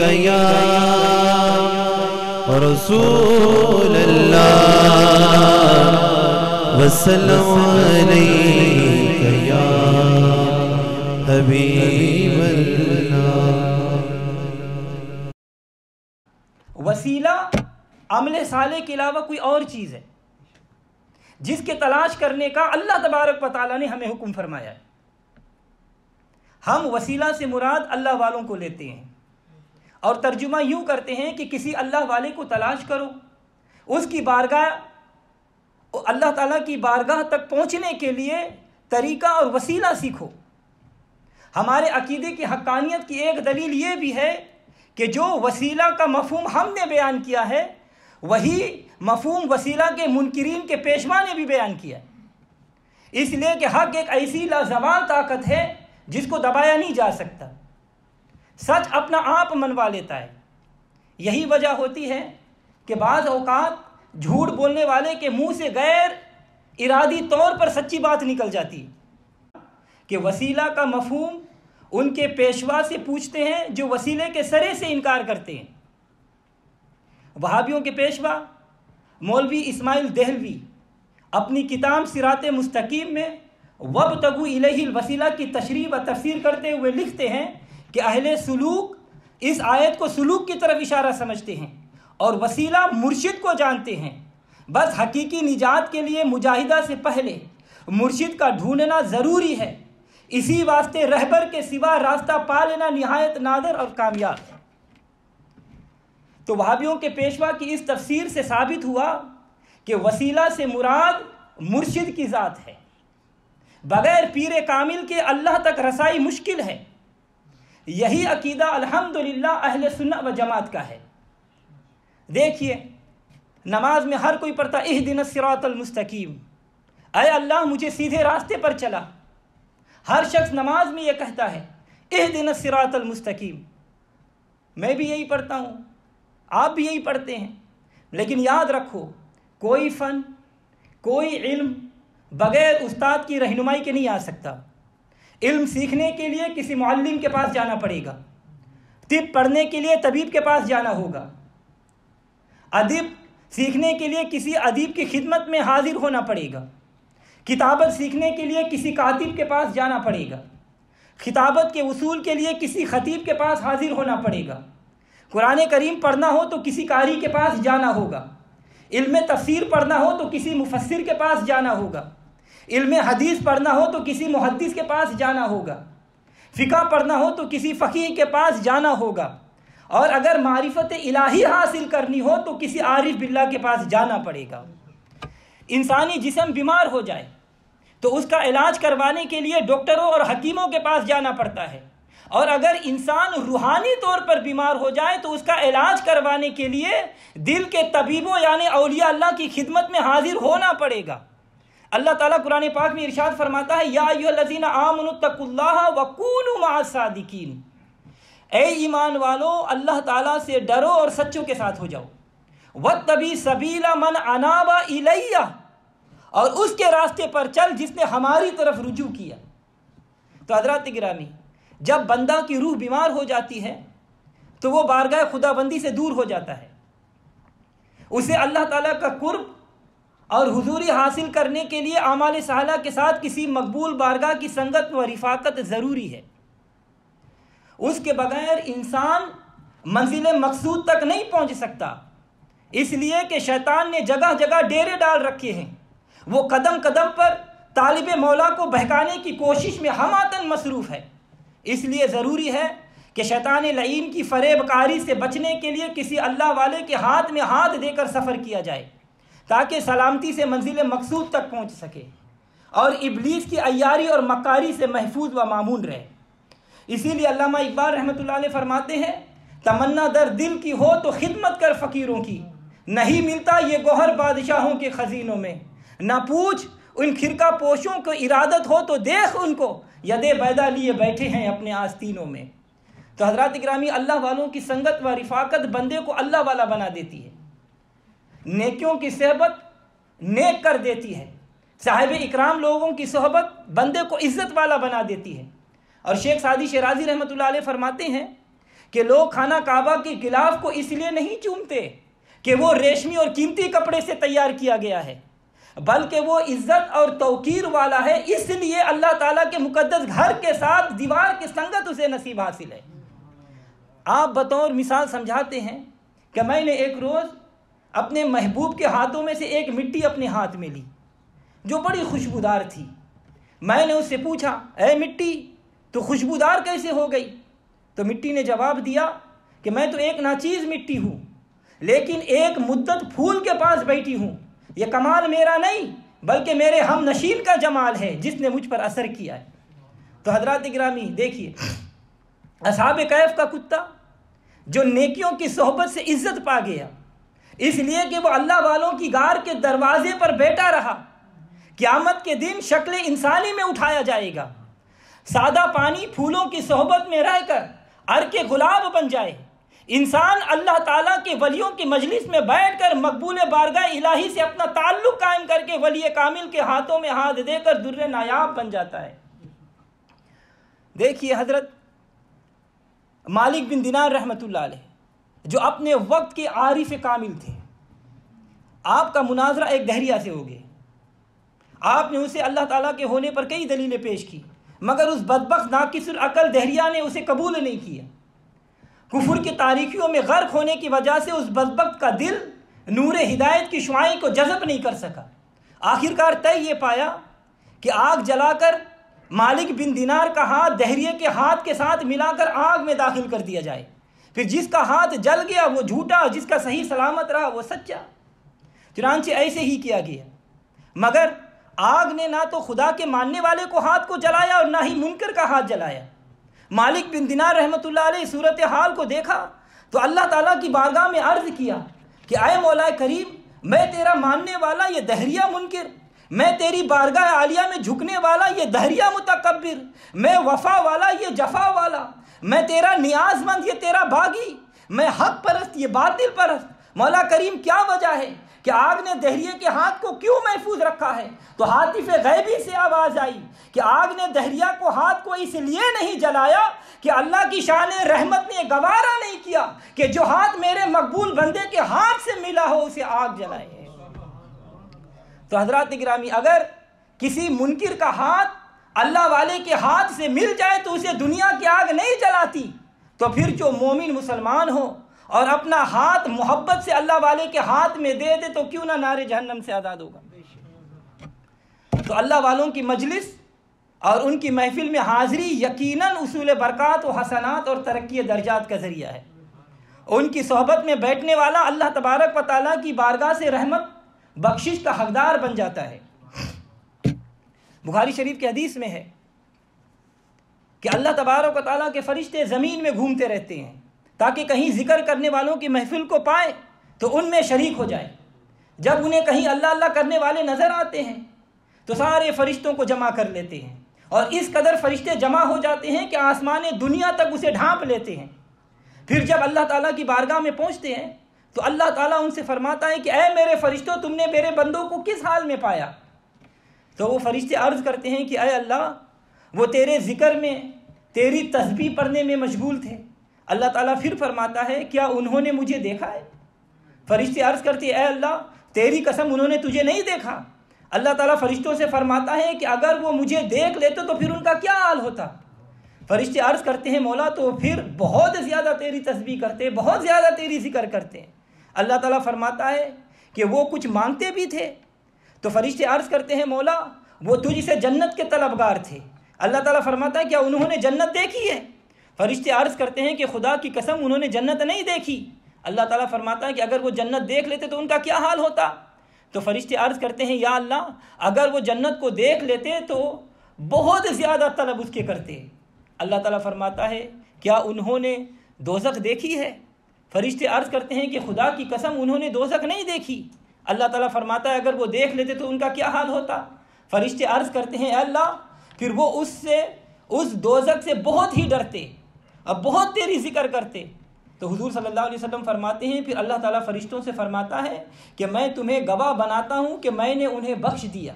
یا رسول اللہ وسلم علیک یا حبیب اللہ۔ وسیلہ عمل صالح کے علاوہ کوئی اور چیز ہے جس کے تلاش کرنے کا اللہ تبارک و تعالیٰ نے ہمیں حکم فرمایا ہے۔ ہم وسیلہ سے مراد اللہ والوں کو لیتے ہیں اور ترجمہ یوں کرتے ہیں کہ کسی اللہ والے کو تلاش کرو، اس کی بارگاہ، اللہ تعالیٰ کی بارگاہ تک پہنچنے کے لیے طریقہ اور وسیلہ سیکھو۔ ہمارے عقیدے کی حقانیت کی ایک دلیل یہ بھی ہے کہ جو وسیلہ کا مفہوم ہم نے بیان کیا ہے وہی مفہوم وسیلہ کے منکرین کے پیشوا نے بھی بیان کیا ہے، اس لیے کہ حق ایک ایسی لازوال طاقت ہے جس کو دبایا نہیں جا سکتا، سچ اپنا آپ منوا لیتا ہے۔ یہی وجہ ہوتی ہے کہ بعض اوقات جھوٹ بولنے والے کے منہ سے غیر ارادی طور پر سچی بات نکل جاتی ہے کہ وسیلہ کا مفہوم ان کے پیشوا سے پوچھتے ہیں جو وسیلے کے سرے سے انکار کرتے ہیں۔ وہابیوں کے پیشوا مولوی اسماعیل دہلوی اپنی کتاب صراط مستقیم میں وابتغوا الیہ الوسیلہ کی تشریح و تفسیر کرتے ہوئے لکھتے ہیں کہ اہل سلوک اس آیت کو سلوک کی طرف اشارہ سمجھتے ہیں اور وسیلہ مرشد کو جانتے ہیں، بس حقیقی نجات کے لیے مجاہدہ سے پہلے مرشد کا ڈھونڈنا ضروری ہے، اسی واسطے رہبر کے سوا راستہ پا لینا نہایت نادر اور کامیاب ہے۔ تو وہابیوں کے پیشوا کی اس تفسیر سے ثابت ہوا کہ وسیلہ سے مراد مرشد کی ذات ہے، بغیر پیر کامل کے اللہ تک رسائی مشکل ہے۔ یہی عقیدہ الحمدللہ اہل سنت و جماعت کا ہے۔ دیکھیے نماز میں ہر کوئی پڑھتا اہدنا الصراط المستقیم، اے اللہ مجھے سیدھے راستے پر چلا۔ ہر شخص نماز میں یہ کہتا ہے اہدنا الصراط المستقیم، میں بھی یہی پڑھتا ہوں، آپ بھی یہی پڑھتے ہیں، لیکن یاد رکھو کوئی فن، کوئی علم بغیر استاد کی رہنمائی کے نہیں آ سکتا۔ علم سیکھنے کے لیے کسی معلم کے پاس جانا پڑے گا، طب پڑھنے کے لیے طبیب کے پاس جانا ہوگا، ادب سیکھنے کے لیے کسی ادیب کی خدمت میں حاضر ہونا پڑے گا، کتابت سیکھنے کے لیے کسی کاتب کے پاس جانا پڑے گا، خطابت کے اصول کے لیے کسی خطیب کے پاس حاضر ہونا پڑے گا، قرآن کریم پڑھنا ہو تو کسی قاری کے پاس جانا ہوگا، علم تفسیر پڑھنا ہو تو کسی مفسر کے پاس جانا ہوگا، علم حدیث پڑھنا ہو تو کسی محدث کے پاس جانا ہوگا، فقہ پڑھنا ہو تو کسی فقیہ کے پاس جانا ہوگا، اور اگر معرفت الہی حاصل کرنی ہو تو کسی عارف باللہ کے پاس جانا پڑے گا۔ انسانی جسم بیمار ہو جائے تو اس کا علاج کروانے کے لیے ڈاکٹروں اور حکیموں کے پاس جانا پڑتا ہے، اور اگر انسان روحانی طور پر بیمار ہو جائے تو اس کا علاج کروانے کے لیے دل کے طبیبوں یعنی اولیاء اللہ کی خدمت میں حاضر ہونا پڑے گا۔ اللہ تعالیٰ قرآن پاک میں ارشاد فرماتا ہے یا ایھا الذین آمنوا اتقوا اللہ وکونوا مع الصادقین، اے ایمان والو اللہ تعالیٰ سے ڈرو اور سچوں کے ساتھ ہو جاؤ، واتبع سبیل من اناب الی، اور اس کے راستے پر چل جس نے ہماری طرف رجوع کیا۔ تو حضرات گرامی، جب بندہ کی روح بیمار ہو جاتی ہے تو وہ بارگاہ خدا بندی سے دور ہو جاتا ہے، اسے اللہ تعالیٰ کا قرب اور حضوری حاصل کرنے کے لیے اعمال صالحہ کے ساتھ کسی مقبول بارگاہ کی سنگت و رفاقت ضروری ہے۔ اس کے بغیر انسان منزل مقصود تک نہیں پہنچ سکتا، اس لیے کہ شیطان نے جگہ جگہ ڈیرے ڈال رکھے ہیں، وہ قدم قدم پر طالب مولا کو بہکانے کی کوشش میں ہماتن مصروف ہے۔ اس لیے ضروری ہے کہ شیطان لعین کی فریب کاری سے بچنے کے لیے کسی اللہ والے کے ہاتھ میں ہاتھ دے کر سفر کیا جائے تاکہ سلامتی سے منزل مقصود تک پہنچ سکے اور ابلیس کی عیاری اور مکاری سے محفوظ و مامون رہے۔ اسی لیے علامہ اقبال رحمۃ اللہ علیہ فرماتے ہیں تمنا در دل کی ہو تو خدمت کر فقیروں کی، نہیں ملتا یہ گوہر بادشاہوں کے خزینوں میں، نہ پوچھ ان خرقہ پوشوں کو ارادت ہو تو دیکھ ان کو ید بیدا لیے بیٹھے ہیں اپنے آستینوں میں۔ تو حضرات گرامی، اللہ والوں کی سنگت و رفاقت بندے کو اللہ والا بنا دیتی ہے، نیکیوں کی صحبت نیک کر دیتی ہے، صاحب اکرام لوگوں کی صحبت بندے کو عزت والا بنا دیتی ہے۔ اور شیخ سعدی شیرازی رحمۃ اللہ علیہ فرماتے ہیں کہ لوگ خانہ کعبہ کے غلاف کو اس لیے نہیں چومتے کہ وہ ریشمی اور قیمتی کپڑے سے تیار کیا گیا ہے، بلکہ وہ عزت اور توقیر والا ہے، اس لیے اللہ تعالیٰ کے مقدس گھر کے ساتھ دیوار کی سنگت اسے نصیب حاصل ہے۔ آپ بطور مثال سمجھاتے ہیں کہ میں نے ایک روز اپنے محبوب کے ہاتھوں میں سے ایک مٹی اپنے ہاتھ میں لی جو بڑی خوشبودار تھی۔ میں نے اس سے پوچھا، اے مٹی تو خوشبودار کیسے ہو گئی؟ تو مٹی نے جواب دیا کہ میں تو ایک ناچیز مٹی ہوں، لیکن ایک مدت پھول کے پاس بیٹھی ہوں، یہ کمال میرا نہیں بلکہ میرے ہم نشین کا جمال ہے جس نے مجھ پر اثر کیا ہے۔ تو حضرات گرامی دیکھیے، اصحاب کہف کا کتا جو نیکیوں کی صحبت سے عزت پا گیا اس لیے کہ وہ اللہ والوں کی غار کے دروازے پر بیٹھا رہا، قیامت کے دن شکل انسانی میں اٹھایا جائے گا، سادہ پانی پھولوں کی صحبت میں رہ کر عرق گلاب بن جائے، انسان اللہ تعالیٰ کے ولیوں کی مجلس میں بیٹھ کر مقبول بارگاہ الہی سے اپنا تعلق قائم کر کے ولی کامل کے ہاتھوں میں ہاتھ دے کر در نایاب بن جاتا ہے۔ دیکھیے حضرت مالک بن دینار رحمۃ اللہ علیہ جو اپنے وقت کے عارف کامل تھے، آپ کا مناظرہ ایک دہریہ سے ہو گیا، آپ نے اسے اللہ تعالیٰ کے ہونے پر کئی دلیلیں پیش کی، مگر اس بدبخت ناقص العقل دہریہ نے اسے قبول نہیں کیا۔ کفر کی تاریکیوں میں غرق ہونے کی وجہ سے اس بدبخت کا دل نور ہدایت کی شعاعیں کو جذب نہیں کر سکا۔ آخرکار طے یہ پایا کہ آگ جلا کر مالک بن دینار کا ہاتھ دہریے کے ہاتھ کے ساتھ ملا کر آگ میں داخل کر دیا جائے، پھر جس کا ہاتھ جل گیا وہ جھوٹا، جس کا صحیح سلامت رہا وہ سچا۔ چنانچہ ایسے ہی کیا گیا، مگر آگ نے نہ تو خدا کے ماننے والے کو ہاتھ کو جلایا اور نہ ہی منکر کا ہاتھ جلایا۔ مالک بن دینار رحمۃ اللہ علیہ صورتحال کو دیکھا تو اللہ تعالیٰ کی بارگاہ میں عرض کیا کہ اے مولا کریم، میں تیرا ماننے والا یہ دہریہ منکر، میں تیری بارگاہ عالیہ میں جھکنے والا یہ دہریہ متکبر، میں وفا والا یہ جفا والا، میں تیرا نیاز مند یہ تیرا باغی، میں حق پرست یہ باطل پرست۔ مولا کریم کیا وجہ ہے کہ آگ نے دہریے کے ہاتھ کو کیوں محفوظ رکھا ہے؟ تو ہاتف غیبی سے آواز آئی کہ آگ نے دہریہ کو ہاتھ کو اس لیے نہیں جلایا کہ اللہ کی شان رحمت نے گوارا نہیں کیا کہ جو ہاتھ میرے مقبول بندے کے ہاتھ سے ملا ہو اسے آگ جلائے۔ تو حضرات گرامی، اگر کسی منکر کا ہاتھ اللہ والے کے ہاتھ سے مل جائے تو اسے دنیا کی آگ نہیں جلاتی، تو پھر جو مومن مسلمان ہو اور اپنا ہاتھ محبت سے اللہ والے کے ہاتھ میں دے دے تو کیوں نہ نار جہنم سے آزاد ہوگا۔ تو اللہ والوں کی مجلس اور ان کی محفل میں حاضری یقیناً اصول برکات و حسنات اور ترقی درجات کا ذریعہ ہے۔ ان کی صحبت میں بیٹھنے والا اللہ تبارک و تعالیٰ کی بارگاہ سے رحمت بخشش کا حقدار بن جاتا ہے۔ بخاری شریف کی حدیث میں ہے کہ اللہ تبارک و تعالیٰ کے فرشتے زمین میں گھومتے رہتے ہیں تاکہ کہیں ذکر کرنے والوں کی محفل کو پائے تو ان میں شریک ہو جائے۔ جب انہیں کہیں اللہ اللہ کرنے والے نظر آتے ہیں تو سارے فرشتوں کو جمع کر لیتے ہیں، اور اس قدر فرشتے جمع ہو جاتے ہیں کہ آسمان دنیا تک اسے ڈھانپ لیتے ہیں۔ پھر جب اللہ تعالیٰ کی بارگاہ میں پہنچتے ہیں تو اللہ تعالیٰ ان سے فرماتا ہے کہ اے میرے فرشتوں، تم نے میرے بندوں کو کس حال میں پایا؟ تو وہ فرشتے عرض کرتے ہیں کہ اے اللہ، وہ تیرے ذکر میں، تیری تسبیح پڑھنے میں مشغول تھے۔ اللہ تعالیٰ پھر فرماتا ہے کیا انہوں نے مجھے دیکھا ہے؟ فرشتے عرض کرتے ہیں اے اللہ، تیری قسم انہوں نے تجھے نہیں دیکھا۔ اللہ تعالیٰ فرشتوں سے فرماتا ہے کہ اگر وہ مجھے دیکھ لیتے تو پھر ان کا کیا حال ہوتا؟ فرشتے عرض کرتے ہیں مولا تو پھر بہت زیادہ تیری تسبیح کرتے، بہت زیادہ تیری ذکر کرتے۔ اللہ تعالیٰ فرماتا ہے کہ وہ کچھ مانگتے بھی تھے؟ تو فرشتے عرض کرتے ہیں مولا وہ تجھ سے جنت کے طلبگار تھے۔ اللہ تعالیٰ فرماتا ہے کیا انہوں نے جنت دیکھی ہے؟ فرشتے عرض کرتے ہیں کہ خدا کی قسم انہوں نے جنت نہیں دیکھی۔ اللہ تعالیٰ فرماتا ہے کہ اگر وہ جنت دیکھ لیتے تو ان کا کیا حال ہوتا؟ تو فرشتے عرض کرتے ہیں یا اللہ، اگر وہ جنت کو دیکھ لیتے تو بہت زیادہ طلب اس کے کرتے۔ اللہ تعالیٰ فرماتا ہے کیا انہوں نے دوزخ دیکھی ہے؟ فرشتے عرض کرتے ہیں کہ خدا کی قسم انہوں نے دوزخ نہیں دیکھی۔ اللہ تعالیٰ فرماتا ہے اگر وہ دیکھ لیتے تو ان کا کیا حال ہوتا؟ فرشتے عرض کرتے ہیں اے اللہ، پھر وہ اس دوزخ سے بہت ہی ڈرتے، اب بہت تیری ذکر کرتے۔ تو حضور صلی اللہ علیہ وسلم فرماتے ہیں پھر اللہ تعالیٰ فرشتوں سے فرماتا ہے کہ میں تمہیں گواہ بناتا ہوں کہ میں نے انہیں بخش دیا۔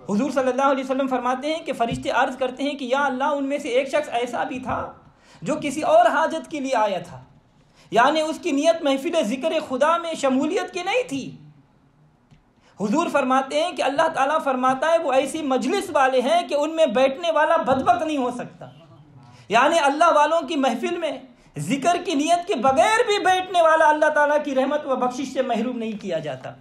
حضور صلی اللہ علیہ وسلم فرماتے ہیں کہ فرشتے عرض کرتے ہیں کہ یا اللہ، ان میں سے ایک شخص ایسا بھی تھا جو کسی اور حاجت کے لیے آیا تھا، یعنی اس کی نیت محفل ذکر خدا میں شمولیت کی نہیں تھی۔ حضور فرماتے ہیں کہ اللہ تعالیٰ فرماتا ہے وہ ایسی مجلس والے ہیں کہ ان میں بیٹھنے والا بدبخت نہیں ہو سکتا، یعنی اللہ والوں کی محفل میں ذکر کی نیت کے بغیر بھی بیٹھنے والا اللہ تعالیٰ کی رحمت و بخشش سے محروم نہیں کیا جاتا۔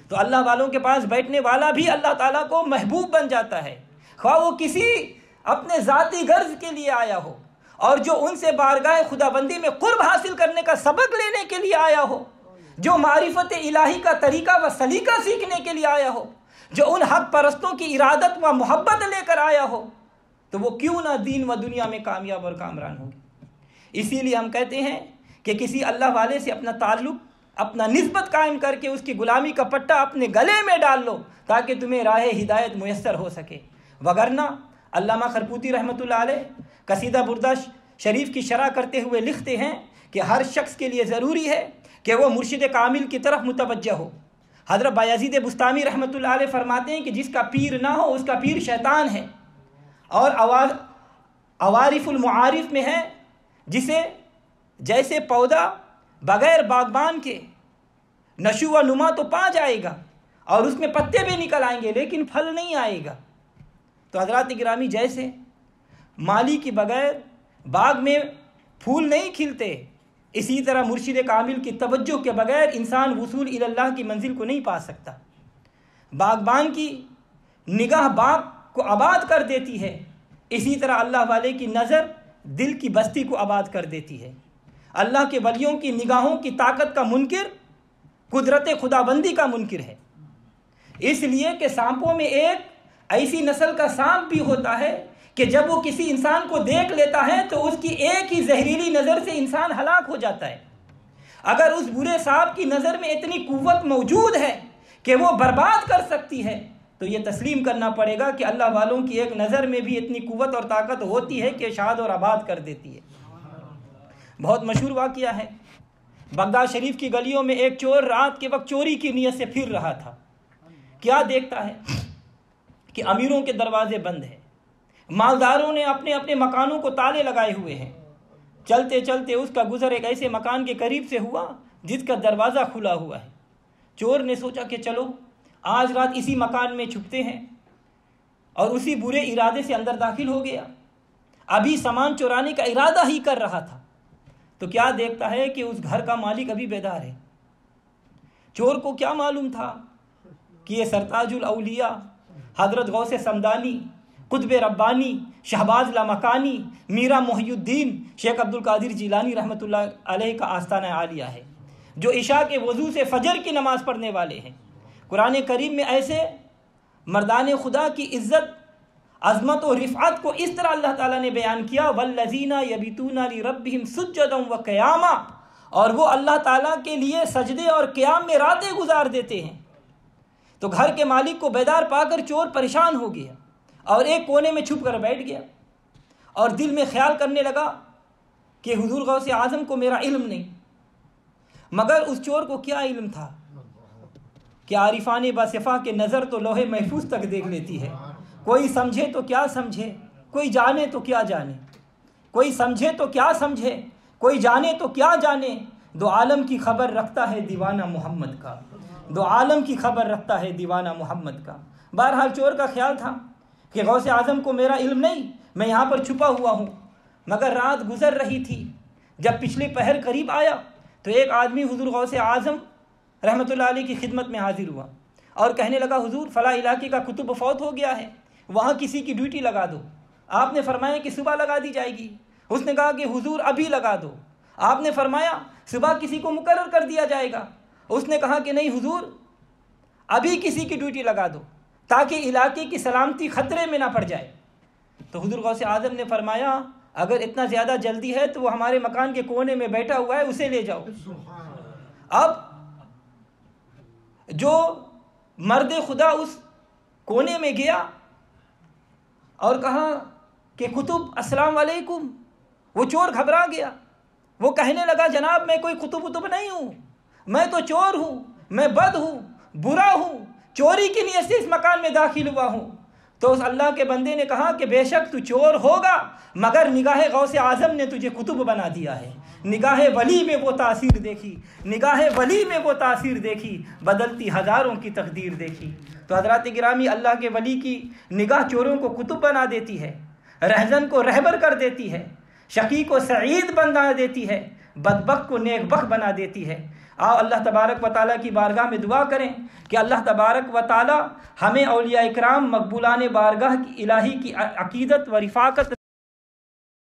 تو اللہ والوں کے پاس بیٹھنے والا بھی اللہ تعالیٰ کو محبوب بن جاتا ہے، خواہ وہ کسی اپنے ذاتی غرض کے لیے آیا ہو، اور جو ان سے بارگاہ خدا بندی میں قرب حاصل کرنے کا سبق لینے کے لیے آیا ہو، جو معرفت الہی کا طریقہ و سلیقہ سیکھنے کے لیے آیا ہو، جو ان حق پرستوں کی ارادت و محبت لے کر آیا ہو، تو وہ کیوں نہ دین و دنیا میں کامیاب اور کامران ہوگی۔ اسی لیے ہم کہتے ہیں کہ کسی اللہ والے سے اپنا تعلق، اپنا نسبت قائم کر کے اس کی غلامی کا پٹا اپنے گلے میں ڈال لو تاکہ تمہیں راہ ہدایت میسر ہو سکے، وگرنہ علامہ خرپوتی رحمۃ اللہ علیہ قصیدہ بردہ شریف کی شرح کرتے ہوئے لکھتے ہیں کہ ہر شخص کے لیے ضروری ہے کہ وہ مرشد کامل کی طرف متوجہ ہو۔ حضرت بایزید بستامی رحمۃ اللہ علیہ فرماتے ہیں کہ جس کا پیر نہ ہو اس کا پیر شیطان ہے، اور عوارف المعارف میں ہے جسے جیسے پودا بغیر باغبان کے نشو و نما تو پا جائے گا اور اس میں پتے بھی نکل آئیں گے لیکن پھل نہیں آئے گا۔ تو حضرات گرامی، جیسے مالی کے بغیر باغ میں پھول نہیں کھلتے، اسی طرح مرشد کامل کی توجہ کے بغیر انسان وصول الی اللہ کی منزل کو نہیں پا سکتا۔ باغبان کی نگاہ باغ کو آباد کر دیتی ہے، اسی طرح اللہ والے کی نظر دل کی بستی کو آباد کر دیتی ہے۔ اللہ کے ولیوں کی نگاہوں کی طاقت کا منکر قدرت خدا بندی کا منکر ہے، اس لیے کہ سانپوں میں ایک ایسی نسل کا سانپ بھی ہوتا ہے کہ جب وہ کسی انسان کو دیکھ لیتا ہے تو اس کی ایک ہی زہریلی نظر سے انسان ہلاک ہو جاتا ہے۔ اگر اس برے سانپ کی نظر میں اتنی قوت موجود ہے کہ وہ برباد کر سکتی ہے تو یہ تسلیم کرنا پڑے گا کہ اللہ والوں کی ایک نظر میں بھی اتنی قوت اور طاقت ہوتی ہے کہ شاد اور آباد کر دیتی ہے۔ بہت مشہور واقعہ ہے، بغداد شریف کی گلیوں میں ایک چور رات کے وقت چوری کی نیت سے پھر رہا تھا۔ کیا دیکھتا ہے کہ امیروں کے دروازے بند ہیں، مالداروں نے اپنے اپنے مکانوں کو تالے لگائے ہوئے ہیں۔ چلتے چلتے اس کا گزر ایک ایسے مکان کے قریب سے ہوا جس کا دروازہ کھلا ہوا ہے۔ چور نے سوچا کہ چلو آج رات اسی مکان میں چھپتے ہیں، اور اسی برے ارادے سے اندر داخل ہو گیا۔ ابھی سامان چورانے کا ارادہ ہی کر رہا تھا تو کیا دیکھتا ہے کہ اس گھر کا مالک ابھی بیدار ہے۔ چور کو کیا معلوم تھا کہ یہ سرتاج الاولیاء حضرت غوث سمدانی، قطب ربانی، شہباز لامکانی، میرا محی الدین شیخ عبد القادر جیلانی رحمۃ اللہ علیہ کا آستانہ عالیہ ہے، جو عشاء کے وضو سے فجر کی نماز پڑھنے والے ہیں۔ قرآن کریم میں ایسے مردان خدا کی عزت، عظمت و رفعت کو اس طرح اللہ تعالیٰ نے بیان کیا، والذین یبیتون لربہم سجدا وقیاما، اور وہ اللہ تعالیٰ کے لیے سجدے اور قیام میں راتیں گزار دیتے ہیں۔ تو گھر کے مالک کو بیدار پا کر چور پریشان ہو گیا اور ایک کونے میں چھپ کر بیٹھ گیا، اور دل میں خیال کرنے لگا کہ حضور غوث اعظم کو میرا علم نہیں۔ مگر اس چور کو کیا علم تھا کہ عارفان باصفا کے نظر تو لوح محفوظ تک دیکھ لیتی ہے، کوئی سمجھے تو کیا سمجھے، کوئی جانے تو کیا جانے، کوئی سمجھے تو کیا سمجھے، کوئی جانے تو کیا جانے، دو عالم کی خبر رکھتا ہے دیوانہ محمد کا، دو عالم کی خبر رکھتا ہے دیوانہ محمد کا۔ بہرحال چور کا خیال تھا کہ غوث اعظم کو میرا علم نہیں، میں یہاں پر چھپا ہوا ہوں۔ مگر رات گزر رہی تھی، جب پچھلے پہر قریب آیا تو ایک آدمی حضور غوث اعظم رحمۃ اللہ علیہ کی خدمت میں حاضر ہوا اور کہنے لگا، حضور فلاں علاقے کا کتب فوت ہو گیا ہے، وہاں کسی کی ڈیوٹی لگا دو۔ آپ نے فرمایا کہ صبح لگا دی جائے گی۔ اس نے کہا کہ حضور ابھی لگا دو۔ آپ نے فرمایا صبح کسی کو مقرر کر دیا جائے گا۔ اس نے کہا کہ نہیں حضور، ابھی کسی کی ڈیوٹی لگا دو تاکہ علاقے کی سلامتی خطرے میں نہ پڑ جائے۔ تو حضور غوث اعظم نے فرمایا اگر اتنا زیادہ جلدی ہے تو وہ ہمارے مکان کے کونے میں بیٹھا ہوا ہے، اسے لے جاؤ۔ اب جو مرد خدا اس کونے میں گیا اور کہا کہ کتب السلام علیکم، وہ چور گھبرا گیا، وہ کہنے لگا جناب میں کوئی کتب نہیں ہوں، میں تو چور ہوں، میں بد ہوں، برا ہوں، چوری کی نیت سے اس مکان میں داخل ہوا ہوں۔ تو اس اللہ کے بندے نے کہا کہ بے شک تو چور ہوگا مگر نگاہ غوث اعظم نے تجھے قطب بنا دیا ہے. نگاہ ولی میں وہ تاثیر دیکھی، نگاہ ولی میں وہ تاثیر دیکھی، بدلتی ہزاروں کی تقدیر دیکھی. تو حضرات گرامی، اللہ کے ولی کی نگاہ چوروں کو قطب بنا دیتی ہے، رہزن کو رہبر کر دیتی ہے، شقی کو سعید بنا دیتی ہے، بدبخت کو نیک بخت بنا دیتی ہے. آؤ اللہ تبارک و تعالیٰ کی بارگاہ میں دعا کریں کہ اللہ تبارک و تعالیٰ ہمیں اولیاء اکرام مقبولان بارگاہ کی الہی کی عقیدت و رفاقت